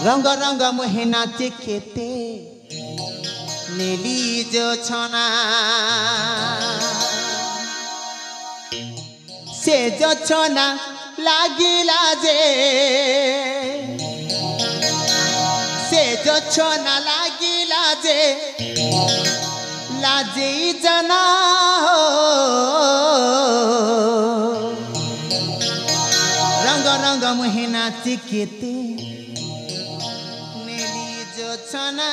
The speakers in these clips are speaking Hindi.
रंग रंग मोहे नाचे केते नीली जो छना से जो छना लागिला जे से जो छना लागिला जे लाजे जना हो रंग रंग मोहे नाचे केते नीली जो छना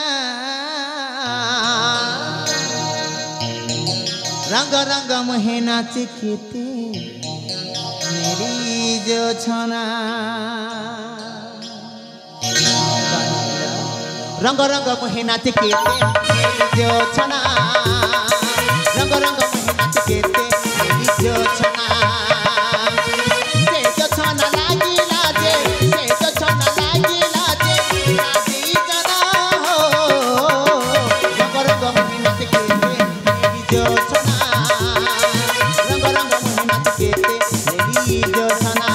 रंग रंग मोहे नाचे केते मेरी जो छना रंग रंग मोहे नाचे केते मेरी जो छना रंग रंग मोहे नाचे केते मेरी जो छना से जो छना लागिला जे से जो छना लागिला जे लागी जना हो रंग रंग मोहे नाचे केते मेरी जो छना रंग रंग मोहे नाचे केते मेरी जो छना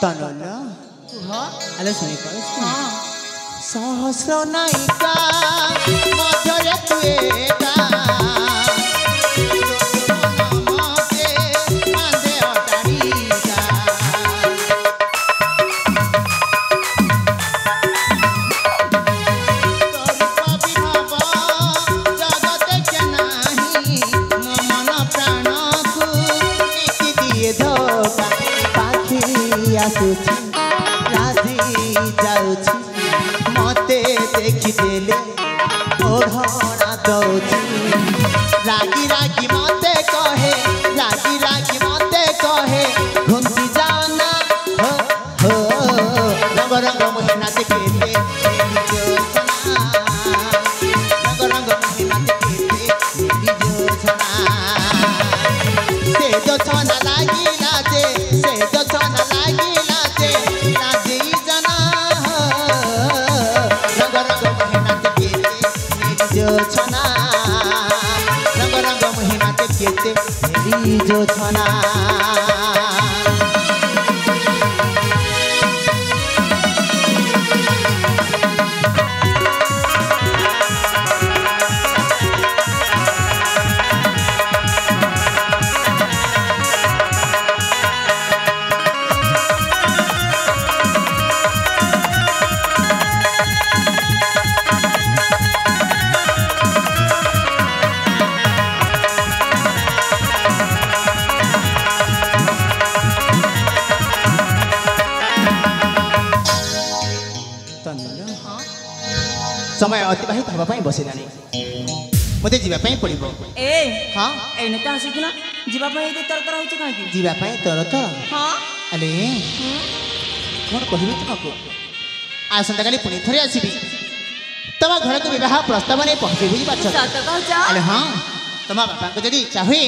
तनला अले सुनी पास सहस्र नायिका मधुरे तुएटा नमके मांदे अटारीका विभव जगते के नाही मन प्राण को नीति दिए धोखा आसुची राजी जाउची मते देखी देले ओढ़ना दउची रागी रागी मते कहे रागी रागी मते कहे घुमती जाना हो हो रंग रंग मोहे नाचे केते मेरी जो छना रंग रंग मोहे नाचे केते मेरी जो छना से जो छना लागिला जे से जो छना लागिला जे लागी जना हो रंग रंग मोहे नाचे केते मेरी जो छना रंग रंग मोहे नाचे केते मेरी जो छना समय अतिबाहित हवा पाई बसिलानी मते जीवा पाई पड़िबो ए हां एने त आसी ना जीवा पाई एते तरतर होछ का कि जीवा पाई तरतर हां अले कोन कहिबे तुमको आसंता काली पुनी थरे आसीबी तमा घर को विवाह प्रस्ताव ने पहुंचे बुझी पाछ सत कहछ अले हां तमा बापा को जदी चाहे